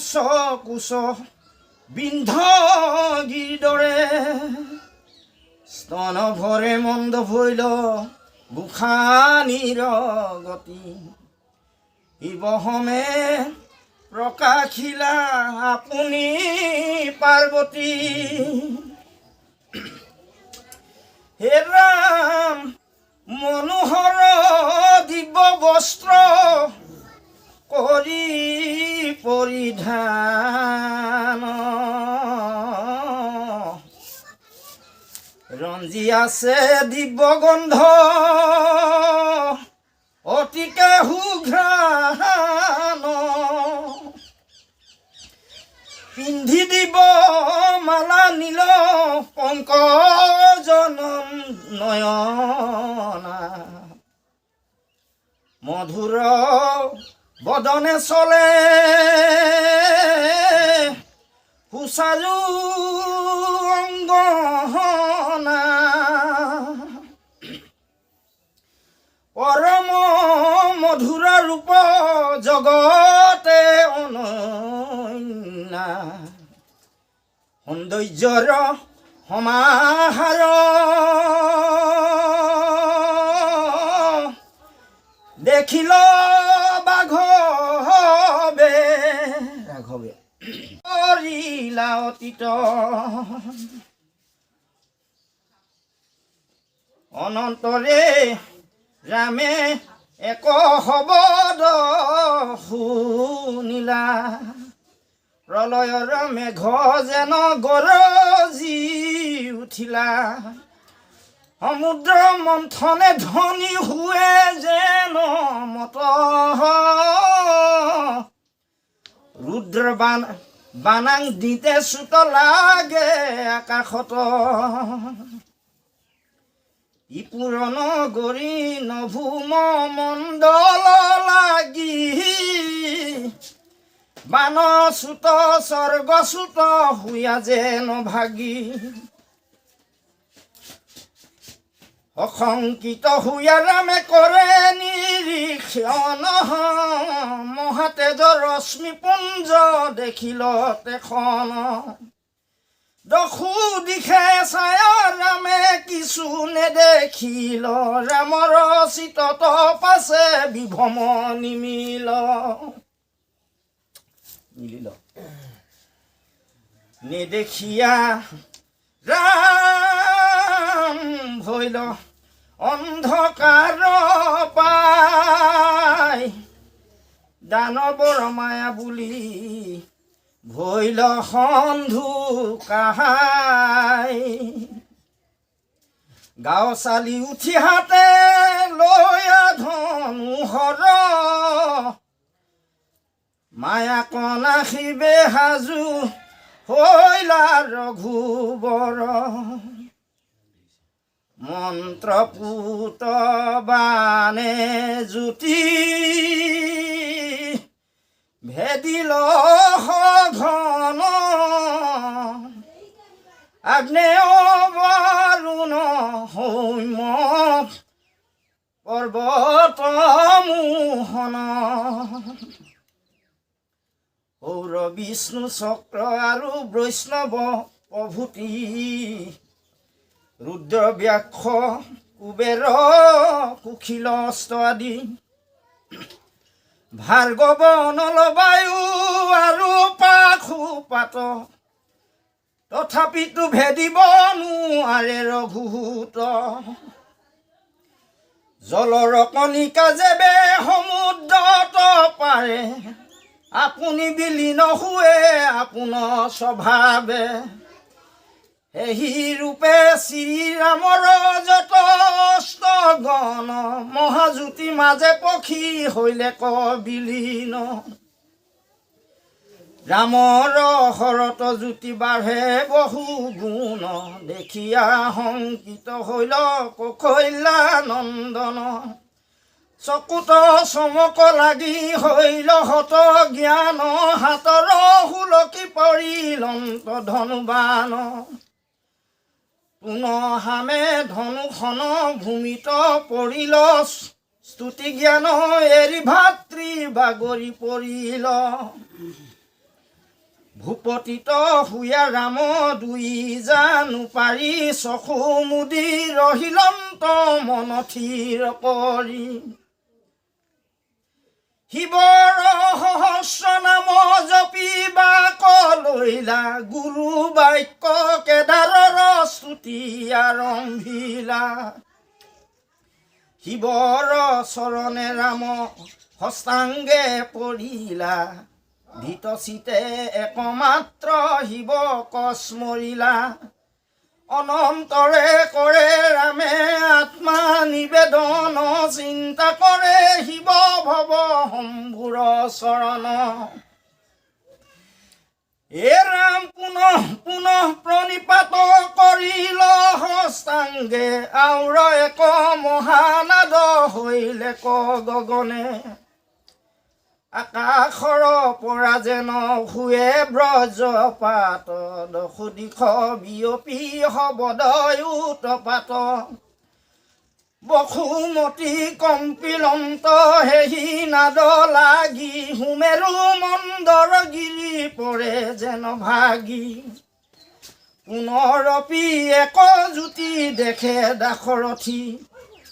কুচ কুচ বিন্ধ গিৰদৰে স্তন ভৰে মন্দ ভৈল গোসানীৰ গতি শিৱহমে প্ৰকাশিলা আপুনি পাৰ্বতী হে ৰাম মনোহৰ দিব্য বস্ত্ৰ কৰি পৰিধান ৰঞ্জি আছে দিব্য গন্ধ অতিকে সুঘ্ৰাণ পিন্ধি দিব মালা নীল পংকজন নয়না মধুৰ বদনে চলে সুচাৰু অংগনা পৰম মধুৰ ৰূপ জগতে অনন্যা সৌন্দৰ্যৰ সমাহাৰ দেখিল বাঘৱে ৰাঘৱে কৰিলা অতীত অনন্তৰে ৰামে এক শব্দ শুনিলা প্ৰলয়ৰ মেঘ যেন গৰজি উঠিলা সমুদ্ৰ মন্থনে ধ্বনি হুৱে যেন মত ৰুদ্ৰ বানাং দিতে চুত লাগে আকাশত ই পুৰণ গৰি নভূম মণ্ডল লাগি বান চুত স্বৰ্গ চুত হুয়া যেন ভাগি অসংকিত হুয়া ৰামে কৰে নিৰীক্ষণ মহাতেজ ৰশ্মি পুঞ্জ দেখিল তেখন দখু দিশে চায় ৰামে কিছু নেদেখিল ৰামৰ চিতত পাছে বিভম নিমিল নেদেখিয়া ৰাম ভৈল অন্ধকাৰ পাই দানৱৰ মায়া বুলি ভৈল সন্ধু কাহাই গাঁও চালি উঠি হাতে লৈ ধনুহৰ মায়া কণা শিবে সাজু হৈলা ৰঘুবৰ মন্ত্ৰপুত বানে জ্যোতি ভেদিল ঘন আগ্নেয় বাৰুণ সৌম্য পৰ্বত মোহন সৌৰ বিষ্ণু চক্ৰ আৰু বৈষ্ণৱ প্ৰভূতি ৰুদ্ৰ ব্যাক্ষ কুবেৰ কুশিল অস্ত্ৰ আদি ভাৰ্গৱ নলবায়ু আৰু পাশুপাত তথাপিতো ভেদিব নোৱাৰে ৰঘুত জলৰ কণিকা যেবে সমুদ্ৰত পাৰে আপুনি বিলীন হুৱে আপোনাৰ স্বভাৱে সেই ৰূপে শ্ৰীৰামৰ যতস্ত গণ মহাজ্যোতি মাজে পক্ষী হৈলে ক বিলীন ৰামৰ শৰত জ্যোতি বাঢ়ে বহু গুণ দেখিয়া শংকিত হৈল কৌশল্যা নন্দন চকুত চমক লাগি হৈল হত জ্ঞান হাতৰ হুলকি পৰিলন্ত ধনুবান পুনহামে ধনুখন ভূমিত পৰিল স্তুতি জ্ঞান এৰি ভাতৃ বাগৰি পৰিল ভূপতিত শুয়া ৰাম দুই জানো পাৰি চকু মুদি ৰহিলন্ত মন থিৰ কৰি শিৱৰ সহস্ৰ নাম জপিবা কলৈলা গুৰু বাক্য কেদাৰৰ স্তুতি আৰম্ভিলা শিৱৰ চৰণে ৰাম হস্তাংগে পৰিলা ভিতচিতে একমাত্ৰ শিৱ কস্মৰিলা অনন্তৰে কৰে ৰামে আত্মা নিবেদন চিন্তা কৰে শিৱ ভৱ শম্ভুৰ চৰণ এ ৰাম পুনঃ পুনঃ প্ৰণিপাত কৰিল হস্তাংগে আউৰ এক মহানাদ হৈলে ক গগনে আকাশৰ পৰা যেন শুৱে ব্ৰজপাত দশো দিশ বিয়পি শবদয় উৎপাত বসুমতী কম্পিলন্ত হেহি নাদ লাগি সুমেৰু মন্দৰ গিৰি পৰে যেন ভাগি পুনৰপি এক জ্যোতি দেখে দাশৰথী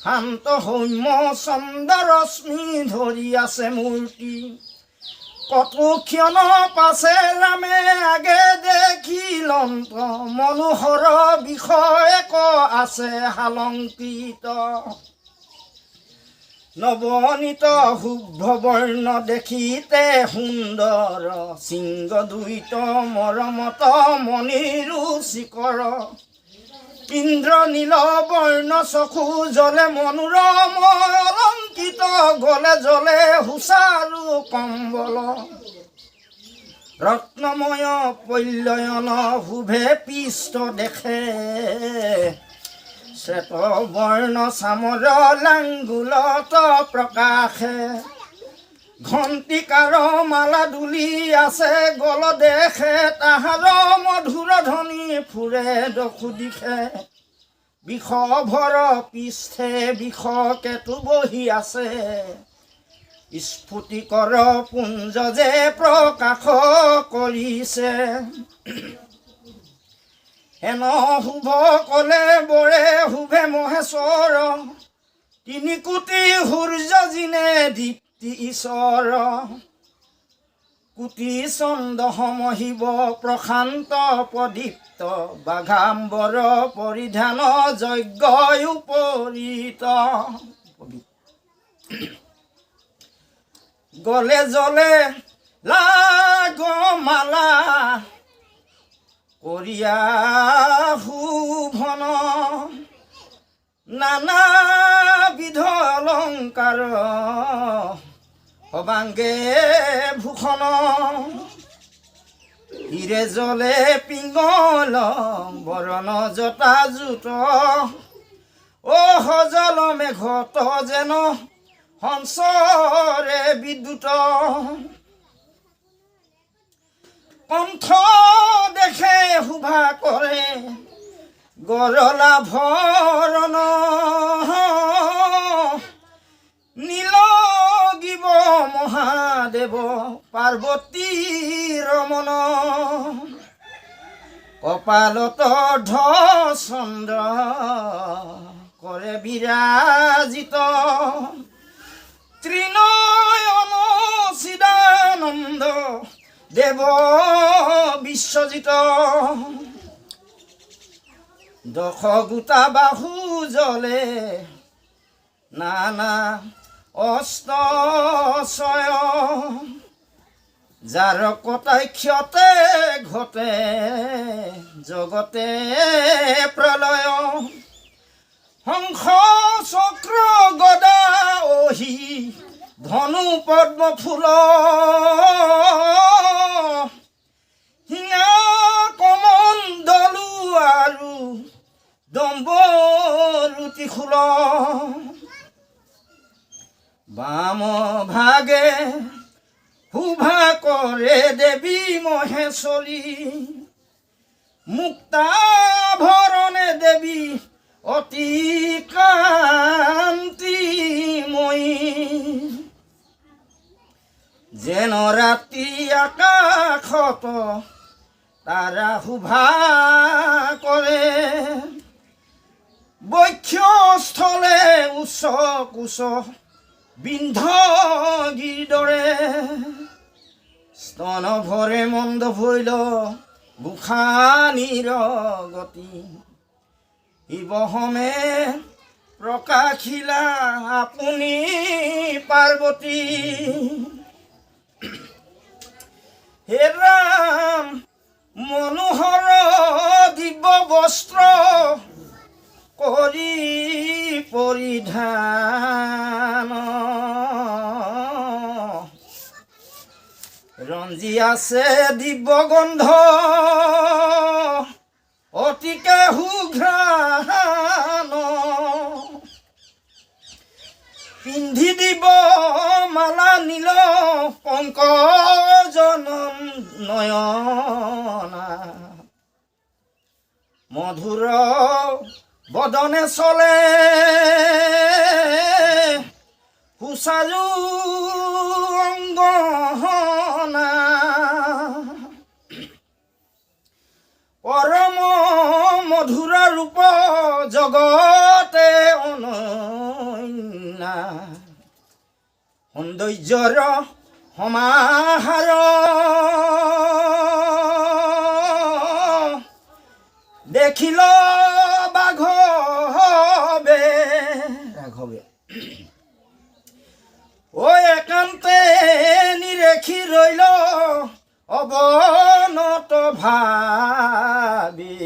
শান্ত সৌম্য চন্দ্ৰ ৰশ্মি ধৰি আছে মূৰ্তি কতক্ষণ পাছে ৰামে আগে দেখিলন্ত মনোহৰ বিষয় এক আছে হালংকৃত নৱনীত শুভ্ৰ বৰ্ণ দেখিতে সুন্দৰ সিংহ দুইত মৰমত মণিৰো চিকৰ ইন্দ্ৰ নীল বৰ্ণ চকু জলে মনোৰম অলংকিত গলে জলে হুঁচাৰু কম্বল ৰত্নময় পল্লয়ন শুভে পৃষ্ঠ দেখে শ্বেত বৰ্ণ চামৰ লাংগুলত প্ৰকাশে ঘণ্টিকাৰ মালা দুলি আছে গল দেখে তাহাৰ মধুৰ ধ্বনি ফুৰে দশো দিশে বিষভৰ পৃষ্ঠে বিষ কেতু বহি আছে স্ফুটিকৰ পুঞ্জ যে প্ৰকাশ কৰিছে হেন শুভ কলে বৰে শুভে মহেশ্বৰ তিনি কোটি সূৰ্য জিনে দীপ্তি ঈশ্বৰ কোটি চন্দ্ৰ সম শিৱ প্ৰশান্ত প্ৰদীপ্ত বাঘাম্বৰ পৰিধান যজ্ঞ উপৰীত গলে জলে লাগ মালা কৰিয়া শুভন নানাবিধ অলংকাৰ সবাংগে ভূষণ হিৰে জলে পিংগল বৰণ জটা জোত অ সজল মেঘত যেন হংসৰে বিদ্যুত কণ্ঠ দেখে শোভা কৰে গৰলা ভৰণ নীল গিব মহাদেৱ পাৰ্বতী ৰমন কপালত চন্দ্ৰ কৰে বিৰাজিত ত্ৰিনয়ন চিদানন্দ দেৱ বিশ্বজিত দশ গোটা বাহু জলে নানা অস্তচয় যাৰ কটাক্ষতে ঘটে জগতে প্ৰলয় হংস চক্ৰ গদা অহি ধনু পদ্ম ফুল হিঙা কমণ্ডলু আৰু দম্বৰু ত্ৰিশূল বাম ভাগে শোভা কৰে দেৱী মহেশ্বৰী মুক্তাভৰণে দেৱী অতি কান্তিময়ী যেন ৰাতি আকাশত তাৰা শোভা কৰে বক্ষস্থলে উচ্চ কুচ বিন্ধগিৰ দৰে স্তন ভৰে মন্দ ভৈল গোসানীৰ গতি শিৱহমে প্ৰকাশিলা আপুনি পাৰ্বতী হে ৰাম মনোহৰ দিব্য বস্ত্ৰ কৰি পৰিধান ৰঞ্জি আছে দিব্য গন্ধ অতিকে সুঘ্ৰাণ পিন্ধি দিব মালা নীল পংকজন নয়না মধুৰ বদনে চলে সুচাৰু অংগনা পৰম মধুৰ ৰূপ জগতে অনন্যা সৌন্দৰ্যৰ সমাহাৰ দেখিল বাঘৱে ৰাঘৱে ঐ একান্তে নিৰেখি ৰৈল অৱনত ভাবি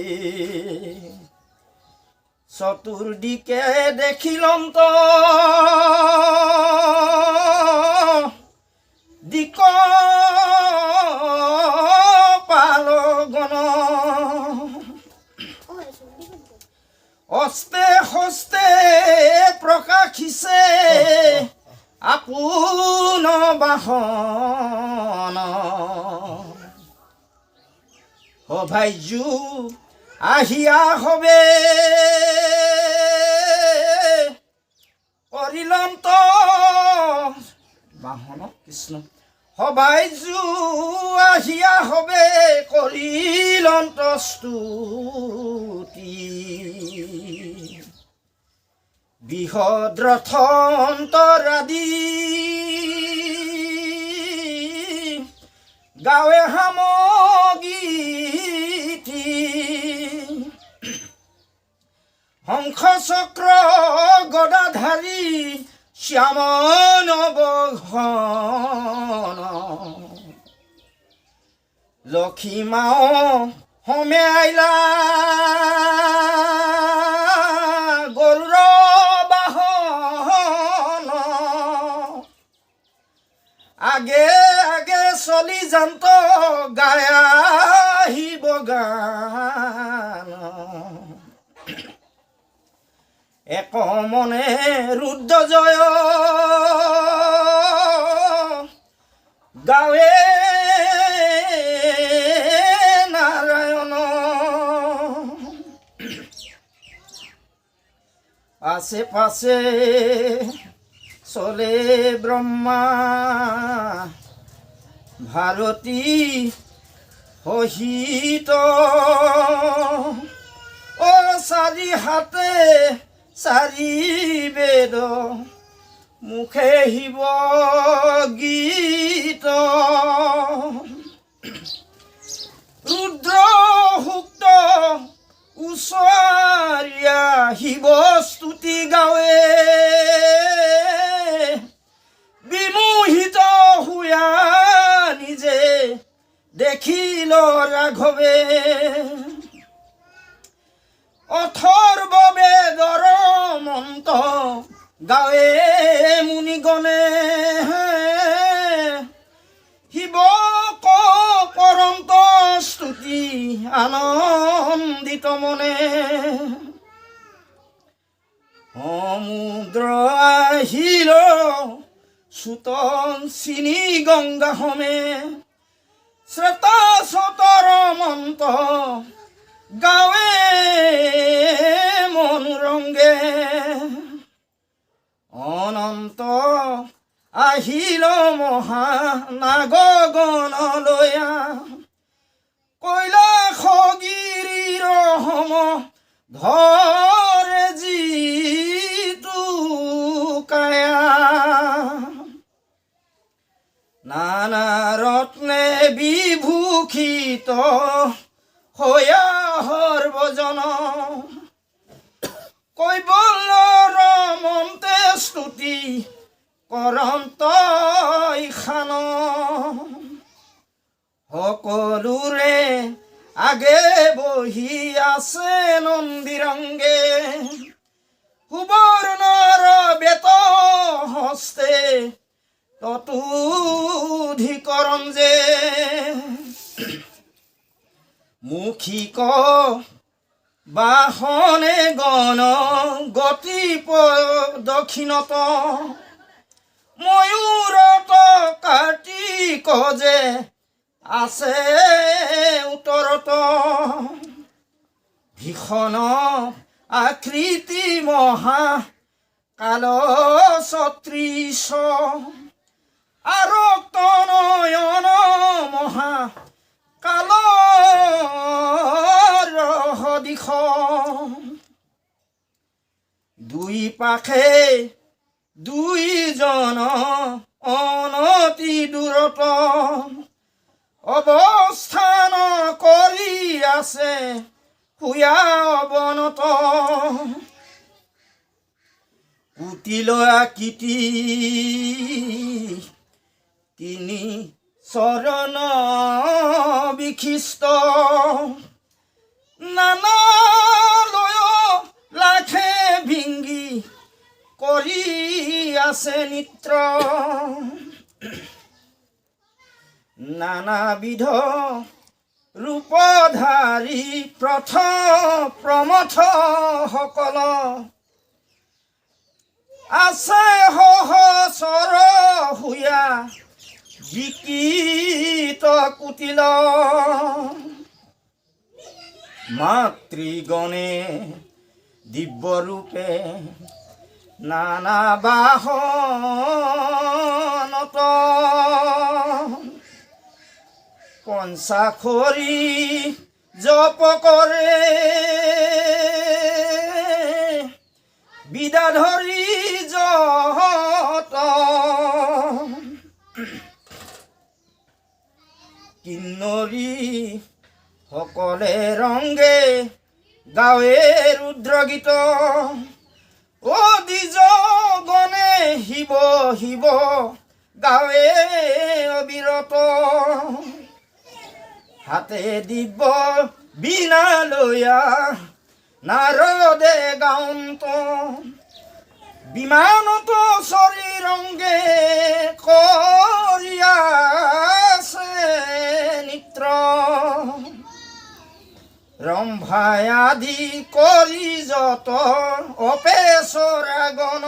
চতুৰ্দিকে দেখিলন্ত দিক পালগণ অস্তে হস্তে প্ৰকাশিছে আপোন বাহন সভাজ্যু আহিয়া হবে কৰিলন্ত বাহন কৃষ্ণ সভাজ্যু আহিয়া হবে কৰিলন্ত স্তুতি বৃহৎ ৰথন্তৰাদি গাৱে সামগীতি শংখ চক্ৰ গদাধাৰী শ্যাম নৱঘন লক্ষীমাও হমে আইলা গৰুৰ বাহন আগে আগে চলি যান্ত গায় আহিব গান এক মনে ৰুদ্ৰ জয় গাৱে নাৰায়ণ পাছে পাছে চলে ব্ৰহ্মা ভাৰতী সহিত অ চাৰি হাতে চাৰি বেদ মুখে শিৱ গীত ৰুদ্ৰ সুক্ত উচ্চাৰিয়া শিৱ স্তুতি গাৱে বিমোহিত হুয়া নিজে দেখিল ৰাঘৱে অথৰ্ব বেদৰ মন্ত্ৰ গাৱে মুনিগণে শিৱক কৰন্ত স্তুতি আনন্দিত মনে সমুদ্ৰ আহিল সুতন চিনি গংগা সমে শ্ৰেতা সতৰ মন্ত্ৰ গাৱে মনোৰংগে অনন্ত আহিল মহানাগগণলয়া কৈলাসগিৰিৰ সম ধৰে যিটো কায়া নানা ৰত্নে বিভূষিত হয়া সৰ্বজন কৈবল্যৰ মন্তে স্তুতি কৰন্তই খান সকলোৰে আগে বহি আছে নন্দীৰংগে সুবৰ্ণৰ বেত হস্তে ততোধিকৰঞ্জে মুখিক বাহনে গণ গতি দক্ষিণত ময়ূৰত কাৰ্তিক যে আছে উত্তৰত ভীষণ আকৃতি মহা কাল ছত্ৰিশ আৰক্ত নয়ন মহা কালৰ দিশ দুই পাশে দুইজন অনতি দূৰত অৱস্থান কৰি আছে শুয়া অৱনত কুটিল আকৃতি তিনি চৰণ বিশিষ্ট নানা লয় লাখে ভিংগি কৰি আছে নৃত্য নানাবিধ ৰূপধাৰী প্ৰমথ সকল আছে সহচৰ শুয়া বিকৃত কুটিল মাতৃগণে দিব্যৰূপে নানা বাহনত পঞ্চাখৰি জপ কৰে বিদাধৰি যত কিন্নৰী সকলে ৰংগে গাৱে ৰুদ্ৰগীত অ দ্বিজ গণে শিৱ শিৱ গাৱে অবিৰত হাতে দিব বিনা লয়া নাৰদে গাউন্ত বিমানত শৰীৰংগে কৰিয়াছে নিত্ৰ ৰম্ভাই আদি কৰি যত অপেচৰা গণ